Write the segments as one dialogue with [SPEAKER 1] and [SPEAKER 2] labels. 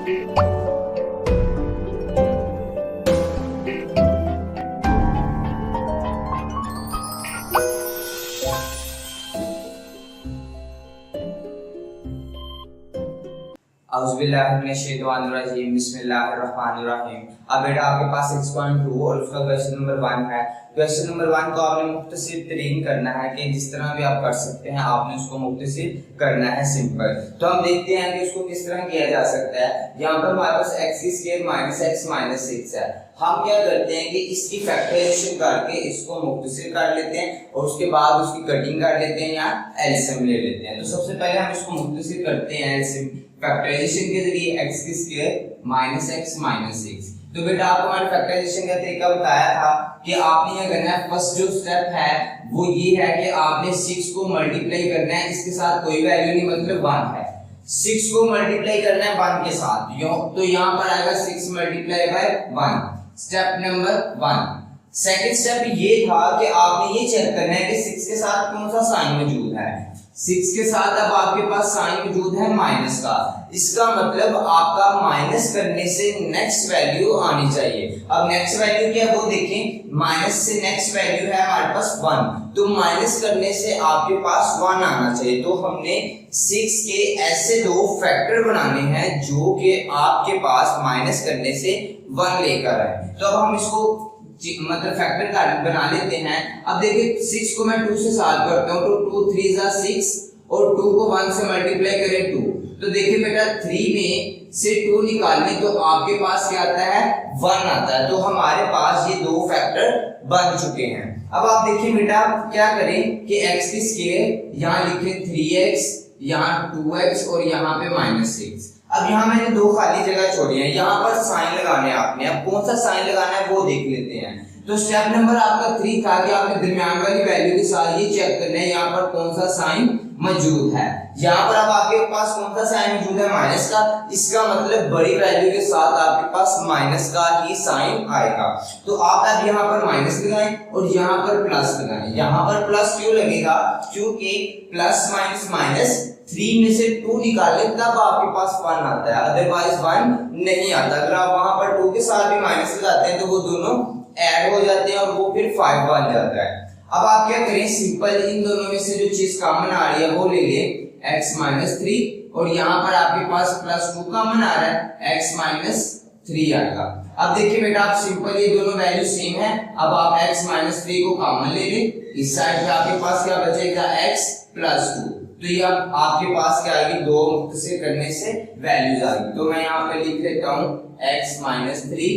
[SPEAKER 1] औज़ुबिल्लाहिमिनश्शैतानिर्रजीम बिस्मिल्लाहिर्रहमानिर्रहीम। अब बेटा आपके पास 6.2 और उसका क्वेश्चन नंबर 1 है। क्वेश्चन नंबर 1 को आपने मुख्तसर तरीन करना है कि जिस तरह भी आप कर सकते हैं आपने उसको मुख्तसर करना है, सिंपल। तो हम देखते हैं कि उसको किस तरह किया जा सकता है। यहाँ पर हमारे पास x² माइनस x माइनस 6 है। हम क्या करते हैं कि इसकी फैक्टराइजेशन करके इसको मुख्तसर कर लेते हैं और उसके बाद उसकी कटिंग कर लेते हैं या एलसीएम ले लेते हैं। तो सबसे पहले हम इसको मुख्तसर करते हैं एलसीएम फैक्टराइजेशन के जरिए x² माइनस x माइनस 6। तो बेटा आपको मैंने फैक्टराइजेशन का तरीका बताया था कि आपने ये करना है। फर्स्ट जो स्टेप है वो ये है कि आपने 6 को मल्टीप्लाई करना है, इसके साथ कोई वैल्यू नहीं, मतलब 1 है। 6 को मल्टीप्लाई करना है 1 के साथ, तो यहाँ पर आएगा 6 multiply by 1, step number 1। Second step ये था कि आपने ये चेक करना है कि 6 के साथ कौन सा साइन मौजूद है। 6 के साथ अब आपके पास साइन मौजूद है माइनस का, इसका मतलब आपका माइनस करने से नेक्स्ट वैल्यू आनी चाहिए। अब नेक्स्ट वैल्यू क्या, वो देखें, माइनस से नेक्स्ट वैल्यू है हमारे पास 1, तो माइनस करने से आपके पास 1 आना चाहिए। तो हमने 6 के ऐसे दो फैक्टर बनाने हैं जो कि आपके पास माइनस करने से 1 लेकर आए। तो अब हम इसको मतलब फैक्टर का बना लेते हैं। अब देखिए 6 को मैं 2 से सॉल्व करता हूं, तो 2 3 जा 6 और 2 को 1 से मल्टीप्लाई करें 2। तो देखिए बेटा 3 में से 2 निकालने तो आपके पास क्या आता है, 1 आता है। तो हमारे पास ये दो फैक्टर बन चुके हैं। अब आप देखिए बेटा क्या करें कि x की स्क्वायर यहाँ लिखें 3x, यहाँ 2x और यहाँ पे -6। अब यहाँ मैंने दो खाली जगह छोड़ी है, यहाँ पर साइन लगाने आपने। अब कौन सा साइन लगाना है वो देख लेते हैं। तो स्टेप नंबर आपका 3 था कि आपने दरमियान वाली वैल्यू के साथ ये चेक करना है यहाँ पर कौन सा साइन मौजूद है। यहाँ पर अब आपके पास कौन सा साइन मौजूद है, माइनस का, इसका मतलब बड़ी वैल्यू के साथ आपके पास माइनस का ही साइन आएगा। तो आप अब यहाँ पर माइनस लगाएं और यहाँ पर प्लस लगाएं। यहाँ पर प्लस क्यों लगेगा, क्योंकि प्लस माइनस माइनस 3 में से 2 निकालें तब आपके पास 1 आता है, अदरवाइज 1 नहीं आता। अगर आप वहां पर 2 के साथ भी माइनस लगाते हैं तो वो दोनों ऐड हो जाते हैं और वो फिर 5 बन जाता है। अब आप क्या करें, सिंपल इन दोनों में से जो चीज कॉमन आ रही है वो ले लें, x माइनस 3 और यहाँ पर आपके पास प्लस 2 कॉमन आ रहा है, x माइनस 3 आएगा। अब देखिए बेटा आप सिंपल ये दोनों वैल्यू सेम है। अब आप x माइनस 3 को कॉमन ले लें, इस साइड पे आपके पास क्या बचेगा, x प्लस 2। तो ये अब आपके पास क्या आएगी, दो मुख्तसर करने से वैल्यूज आ गई। तो मैं यहाँ पे लिख लेता हूँ x माइनस 3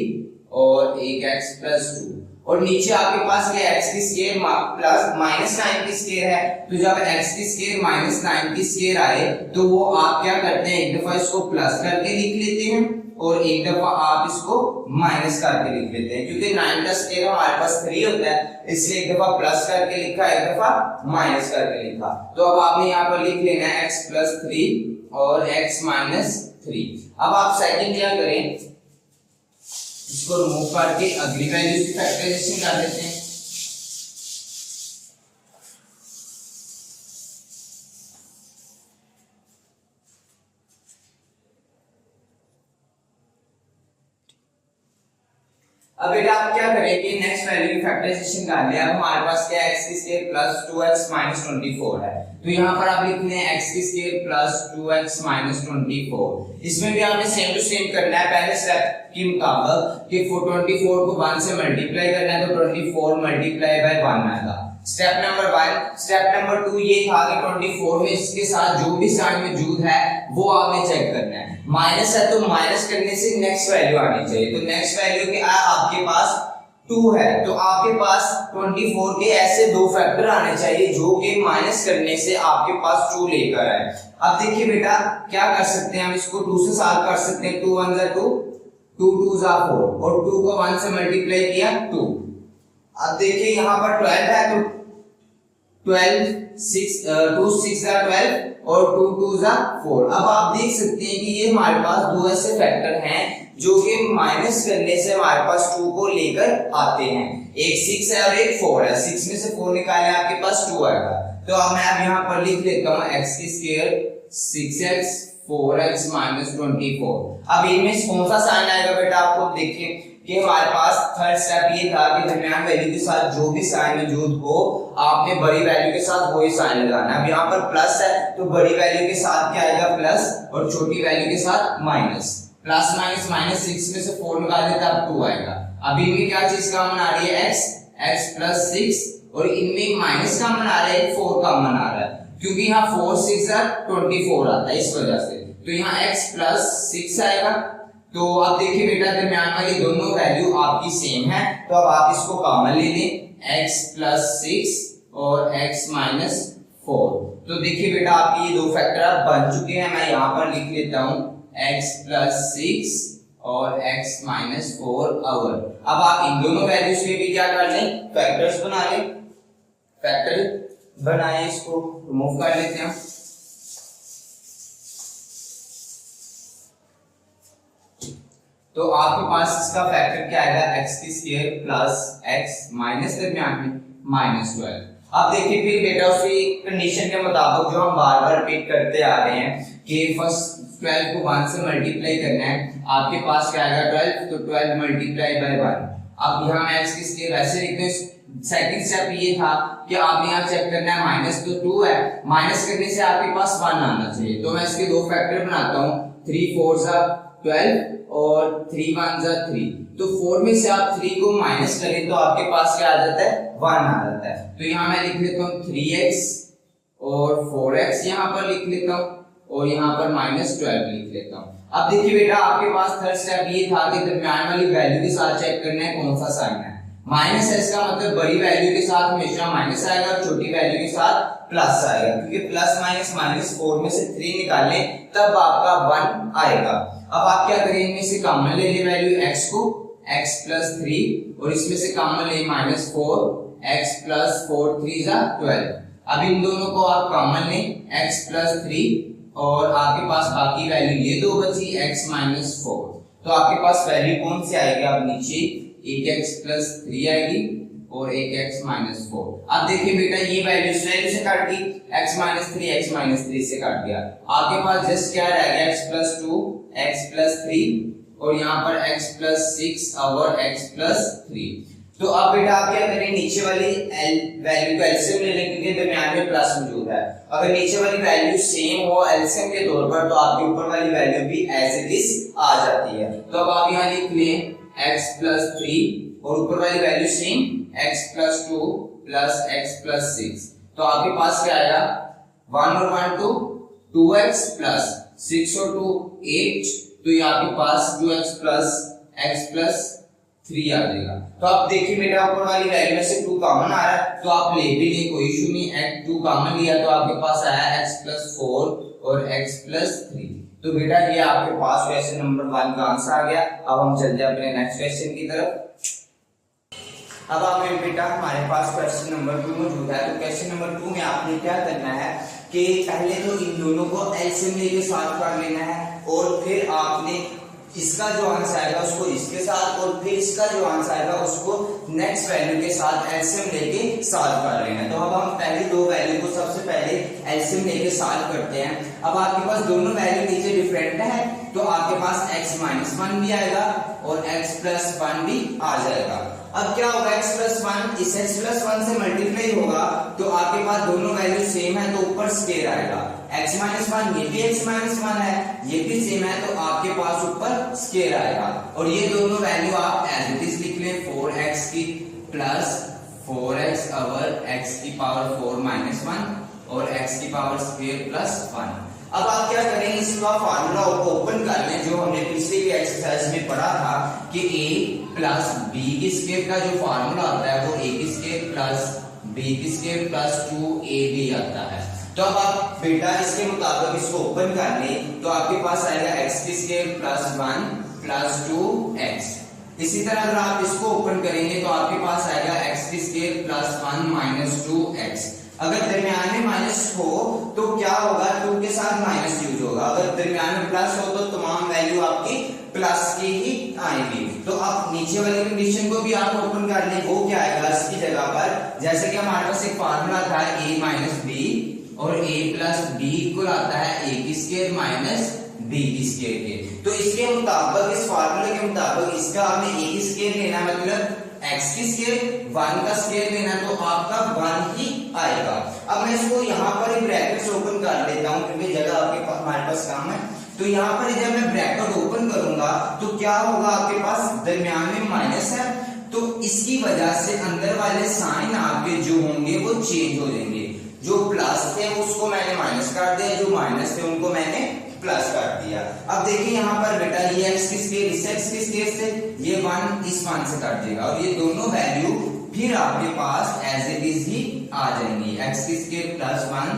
[SPEAKER 1] और एक x प्लस 2 और नीचे आपके पास क्या, x की स्क्वायर प्लस माइनस 9 की स्क्वायर है। तो जब x की स्क्वायर माइनस 9 की स्क्वायर आए तो वो आप क्या करते हैं, एक दफा इसको प्लस करके लिख लेते हैं और एक दफा आप इसको माइनस करके लिख लेते हैं, क्योंकि 9 का स्क्वायर हमारे पास 3 होता है, इसलिए एक दफा प्लस करके लिखा, एक दफा माइनस करके लिखा। तो अब आपने यहाँ पर लिख लेना है x प्लस 3 और x माइनस 3। अब आप सेकंड क्या करें, इसको रिमूव करके अगली वैल्यू की फैक्टराइजेशन कर देते हैं। अब बेटा आप क्या करें कि नेक्स्ट वैल्यू की फैक्टराइजेशन कर लिया। अब हमारे पास क्या है, x की स्क्वायर प्लस 2x माइनस 24 है। तो यहाँ पर आप लिख लें x की स्क्वायर प्लस 2x माइनस 24। इसमें भी आपने सेम टू सेम करना है पहले स्टेप के मुताबिक कि 24 को 1 से मल्टीप्लाई करना है, तो 24 मल्टीप्लाई बाय 1 आएगा, स्टेप नंबर 1। स्टेप नंबर 2 ये था कि 24 में इसके साथ जो भी साइन मौजूद है वो आपने चेक करना है। माइनस है तो माइनस करने से नेक्स्ट वैल्यू आनी चाहिए। तो नेक्स्ट वैल्यू क्या है, आपके पास 2 है, तो आपके पास 24 के ऐसे दो फैक्टर आने चाहिए जो कि माइनस करने से आपके पास 2 लेकर आए। अब देखिए बेटा क्या कर सकते हैं, हम इसको 2 से सॉल्व कर सकते हैं। 2 1 जा 2, 2 2 जा 4 और 2 को 1 से मल्टीप्लाई किया 2। अब देखिए यहाँ पर 12 है तो 12 6 2 6 जा 12 और 2 2 जा 4। अब आप देख सकते हैं कि ये हमारे पास दो ऐसे फैक्टर हैं जो कि माइनस करने से हमारे पास 2 को लेकर आते हैं। एक 6 है और एक 4 है, 6 में से 4 निकाले आपके पास 2 आएगा। तो अब मैं अब यहाँ पर लिख लेता हूँ x की स्क्वायर 6x 4x माइनस 24। अब इनमें से कौन सा साइन आएगा बेटा, आपको देखिए कि हमारे पास थर्ड स्टेप ये था कि दरमियान वैल्यू के साथ जो भी साइन मौजूद हो आपने बड़ी वैल्यू के साथ वही साइन लगाना है। अब यहाँ पर प्लस है तो बड़ी वैल्यू के साथ क्या आएगा प्लस और छोटी वैल्यू के साथ माइनस। प्लस माइनस माइनस 6 में से 4 निकाल देते तब 2 आएगा। अब इनमें क्या चीज कॉमन आ रही है, x प्लस 6 और इनमें माइनस कॉमन आ रहा है, 4 कॉमन आ रहा है क्योंकि यहाँ 4 6 24 आता है इस वजह से। तो यहाँ x प्लस 6 आएगा। तो अब देखिए बेटा दरमियान वाली दोनों वैल्यू आपकी सेम है तो अब आप इसको कॉमन ले लें, x प्लस 6 और x माइनस 4। तो देखिए बेटा आपके ये दो फैक्टर बन चुके हैं। मैं यहाँ पर लिख लेता हूँ x प्लस 6 और x माइनस 4 ओवर। अब आप इन दोनों वैल्यूज पे भी क्या कर लें, फैक्टर्स बना लें। फैक्टर बनाए, इसको रिमूव कर लेते हैं। तो आपके पास इसका फैक्टर क्या आएगा, x की स्क्वायर प्लस x माइनस दरमियान में माइनस 12। अब देखिए फिर बेटा उसी कंडीशन के मुताबिक जो हम बार बार रिपीट करते आ रहे हैं कि फर्स्ट 12 को 1 से मल्टीप्लाई करना है, आपके पास क्या आएगा 12, तो 12 मल्टीप्लाई बाय 1। अब यहाँ मैं x की स्क्वायर वैसे लिखते हैं। सेकंड स्टेप ये था कि आपने यहाँ चेक करना है माइनस तो 2 है, माइनस करने से आपके पास 1 आना चाहिए। तो मैं इसके दो फैक्टर बनाता हूँ, 3 4 12 और 3 1 3। तो 4 में से आप 3 को माइनस करें तो आपके पास क्या आ जाता है, 1 आ जाता है। तो यहाँ मैं लिख लेता हूँ 3x और 4x यहाँ पर लिख लेता हूँ और यहाँ पर माइनस 12 लिख लेता हूँ। अब देखिए बेटा आपके पास थर्ड स्टेप ये था कि दरमियान वाली वैल्यू के साथ चेक करना है कौन सा साइन है। माइनस है इसका मतलब बड़ी वैल्यू के साथ हमेशा माइनस आएगा और छोटी वैल्यू के साथ प्लस आएगा, क्योंकि प्लस माइनस माइनस 4 में से 3 निकालें तब आपका 1 आएगा। अब आप क्या करें, इनमें से कॉमन ले लें वैल्यू x को, x प्लस 3 और इसमें से कॉमन ले माइनस 4, x प्लस 4 3 जा 12। अब इन दोनों को आप कॉमन लें, x प्लस 3 और आपके पास बाकी वैल्यू ये दो बची x माइनस 4। तो आपके पास वैल्यू कौन सी आएगी, अब नीचे एक x प्लस 3 आएगी और एक x माइनस 4। अब देखिए बेटा ये वैल्यू इस वैल्यू से काट दी, x माइनस 3 से काट दिया। आपके पास जस्ट क्या रह गया, x प्लस 2 x प्लस 3 और यहाँ पर x प्लस 6 और x प्लस 3। तो अब बेटा आप क्या करें, नीचे वाली वैल्यू को एलसीएम ले लें क्योंकि दरमियान में प्लस मौजूद है। अगर नीचे वाली वैल्यू सेम हो एलसीएम के तौर पर तो आपके ऊपर वाली वैल्यू भी एज इट इज आ जाती है। तो अब आप यहाँ लिख लें x प्लस 3 और ऊपर वाली value same x plus 2 plus x plus 6। तो आपके पास क्या आएगा, 1 और 1 2x प्लस 6 और 2 8। तो ये आपके पास 2x प्लस x प्लस 3 आ जाएगा। तो आप देखिए बेटा ऊपर वाली वैल्यू में से 2 कॉमन आ रहा है तो आप ले भी लें, कोई इशू नहीं। x 2 कॉमन लिया तो आपके पास आया x प्लस 4 और x प्लस 3। तो बेटा ये आपके पास क्वेश्चन नंबर 1 का आंसर आ गया। अब हम चलते हैं अपने नेक्स्ट क्वेश्चन की तरफ। अब आप बेटा हमारे पास क्वेश्चन नंबर 2 मौजूद है। तो क्वेश्चन नंबर 2 में आपने क्या करना है कि पहले तो इन दोनों को एलसीएम लेके साथ कर लेना है और फिर आपने इसका जो आंसर आएगा उसको इसके साथ और फिर इसका जो आंसर आएगा उसको नेक्स्ट वैल्यू के साथ एलसीएम लेके सॉल्व कर लेना है। तो अब हम पहली दो वैल्यू को सबसे पहले एलसीएम लेके सॉल्व करते हैं। अब आपके पास दोनों वैल्यू नीचे डिफरेंट है तो आपके पास x माइनस 1 भी आएगा और x प्लस 1 भी आ जाएगा। अब क्या होगा, x प्लस 1 इस x प्लस 1 से मल्टीप्लाई होगा तो आपके पास दोनों वैल्यू सेम है तो ऊपर स्क्वायर आएगा। x माइनस 1 ये भी x माइनस 1 है, ये भी सेम है तो आपके पास ऊपर स्क्वायर आएगा। और ये दोनों वैल्यू आप एज इट इज लिख लें, 4x की प्लस 4x ओवर x की पावर 4 माइनस 1 और x की पावर स्क्वायर प्लस 1। अब आप क्या करें, इसका फार्मूला ओपन कर लें जो हमने पिछली भी एक्सरसाइज में पढ़ा था कि a प्लस b की स्क्वायर का जो फार्मूला आता है वो a की स्क्वायर प्लस b की स्क्वायर प्लस 2ab आता है। तो अब आप बेटा इसके मुताबिक इसको ओपन कर लें तो आपके पास आएगा x की स्क्वायर प्लस 1 प्लस 2x। इसी तरह अगर आप इसको ओपन करेंगे तो आपके पास आएगा x की स्क्वायर प्लस 1 माइनस 2x। अगर दरमियान में माइनस हो तो क्या होगा, 2 के साथ माइनस यूज होगा। अगर दरमियान में प्लस हो तो तमाम वैल्यू आपकी प्लस की ही आएगी। तो अब नीचे वाली कंडीशन को भी आप ओपन कर लें, वो क्या आएगा इसकी जगह पर, जैसे कि हमारे पास एक फार्मूला था a माइनस बी और a प्लस बी इक्वल आता है a की स्क्वायर माइनस b की स्क्वायर के। तो इसके मुताबिक, इस फार्मूले के मुताबिक इसका आपने a की स्क्वायर लेना, मतलब x की स्क्वायर 1 का स्क्वायर लेना, तो आपका 1 ही आएगा। अब मैं इसको यहाँ पर ब्रैकेट्स ओपन कर लेता हूँ क्योंकि जगह हमारे पास कम है। तो यहाँ पर जब मैं ब्रैकेट ओपन करूंगा तो क्या होगा, आपके पास दरमियान में माइनस है, तो इसकी वजह से अंदर वाले साइन आपके जो होंगे वो चेंज हो जाएंगे। जो प्लस थे उसको मैंने माइनस कर दिया, जो माइनस थे उनको मैंने प्लस कर दिया। अब देखिए यहाँ पर बेटा ये x की स्क्वायर इस x की स्क्वायर से, ये 1 इस 1 से काट देगा और ये दोनों वैल्यू फिर आपके पास एज इट इज ही आ जाएंगी। x की square plus 1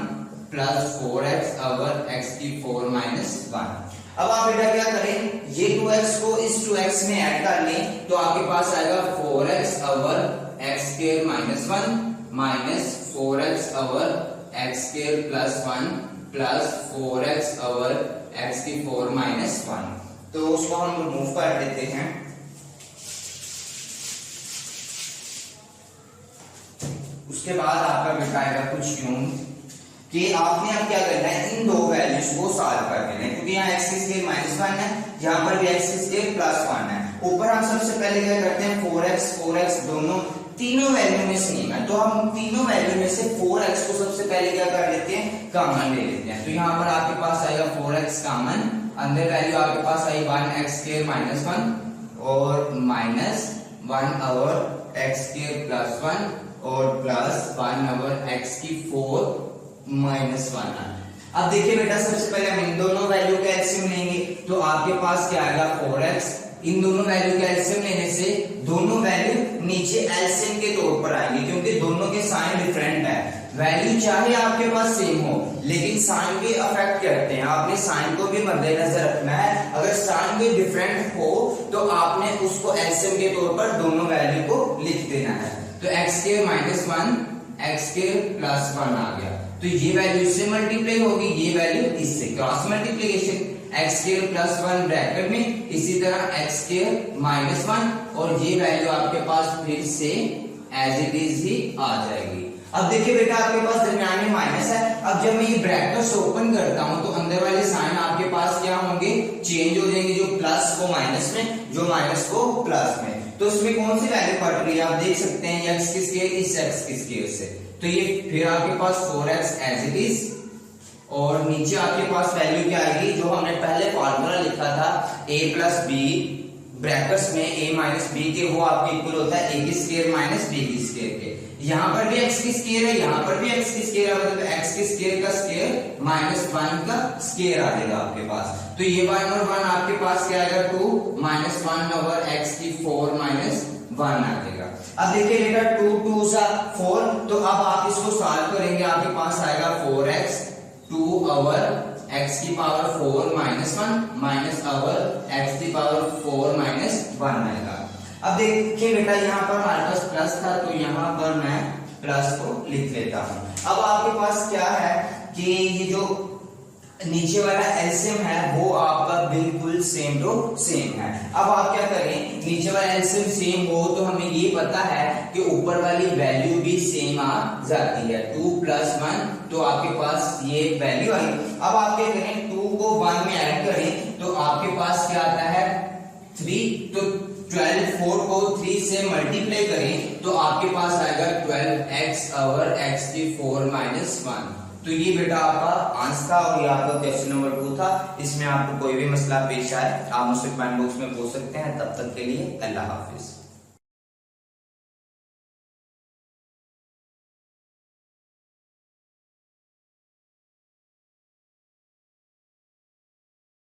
[SPEAKER 1] plus 4x over x की 4 माइनस 1। अब आप बेटा क्या करें, ये 2x को इस 2x में ऐड कर लें तो आपके पास आएगा 4x over x square minus 1 minus 4x over x square plus 1 plus 4x over x की 4 माइनस 1। तो उसको हम रिमूव कर देते हैं। उसके बाद आपका बेटा आएगा कुछ यूं कि आपने अब क्या करना है, इन दो वैल्यूज को सॉल्व कर देना है, क्योंकि यहाँ x की स्क्वायर माइनस 1 है, यहाँ पर भी x की स्क्वायर प्लस 1 है। ऊपर हम सबसे पहले क्या करते हैं, 4x दोनों तीनों वैल्यू में सेम है, तो हम तीनों वैल्यू में से 4x को सबसे पहले क्या कर लेते हैं, कॉमन ले लेते हैं। तो यहाँ पर आपके पास आएगा 4x कॉमन, अंदर वैल्यू आपके पास आई 1x स्क्वायर माइनस 1 और minus 1 over x square plus 1 और प्लस 1 ओवर x की 4 माइनस 1। अब देखिए बेटा सबसे पहले हम इन दोनों वैल्यू का एलसीएम लेंगे, तो आपके पास क्या आएगा 4x। इन दोनों वैल्यू का एलसीएम लेने से दोनों वैल्यू नीचे एलसीएम के तौर पर आएंगे, क्योंकि दोनों के साइन डिफरेंट है। वैल्यू चाहे आपके पास सेम हो लेकिन साइन भी अफेक्ट करते हैं, आपने साइन को भी मद्देनजर रखना है। अगर साइन भी डिफरेंट हो तो आपने उसको एलसीएम के तौर पर दोनों वैल्यू को लिख देना है। तो x square minus 1 x square plus 1 आ गया, तो ये वैल्यू इससे मल्टीप्लाई होगी, ये वैल्यू इससे, cross multiplication x square plus 1 bracket में, इसी तरह x स्क्वायर माइनस 1 और ये वैल्यू आपके पास फिर से एज इट इज ही आ जाएगी। अब देखिए बेटा आपके पास दरमियान में माइनस है, अब जब मैं ये ब्रैकेट्स ओपन करता हूं तो अंदर वाले साइन आपके पास क्या होंगे, चेंज हो जाएंगे, जो प्लस को माइनस में, जो माइनस को प्लस में। तो इसमें कौन सी वैल्यू कट रही है, आप देख सकते हैं x की स्क्वायर इस x की स्क्वायर से, तो ये फिर आपके पास 4x एज इट इज और नीचे आपके पास वैल्यू क्या आएगी, जो हमने पहले फार्मूला लिखा था a प्लस बी ब्रैकेट्स में a माइनस बी के, वो आपके इक्वल होता है a की स्क्वायर माइनस b की स्क्वायर के। यहाँ पर भी x की स्क्वायर है, यहाँ पर भी x की स्क्वायर है, मतलब x की स्क्वायर का स्क्वायर माइनस 1 का स्क्वायर आ जाएगा आपके पास। तो ये 1 और 1 आपके पास क्या आएगा 2 माइनस 1 ओवर x की 4 माइनस 1 आ जाएगा। अब देखिए बेटा 2 2 सा 4, तो अब आप इसको सॉल्व करेंगे, आपके पास आएगा 4x 2 ओवर x की power 4 minus 1 minus over x की पावर 4 माइनस 1 आएगा। अब देखिए बेटा यहाँ पर हमारे पास प्लस था, तो यहाँ पर मैं प्लस को लिख लेता हूँ। अब आपके पास क्या है कि ये जो नीचे वाला एलसीएम है वो आपका बिल्कुल सेम टू सेम है। अब आप क्या करें, नीचे वाला एलसीएम सेम हो तो हमें ये पता है कि ऊपर वाली वैल्यू भी सेम आ जाती है। 2 प्लस 1 तो आपके पास ये वैल्यू आई। अब आप क्या करें, 2 को 1 में ऐड करें तो आपके पास क्या आता है 3, तो 12 4 को 3 से मल्टीप्लाई करें तो आपके पास आएगा 12x ओवर x की 4 माइनस 1। तो ये बेटा आपका आंसर था और ये आपका क्वेश्चन नंबर 2 था। इसमें आपको कोई भी मसला पेश आए आप मुझसे कमेंट बॉक्स में पूछ सकते हैं। तब तक के लिए अल्लाह हाफिज।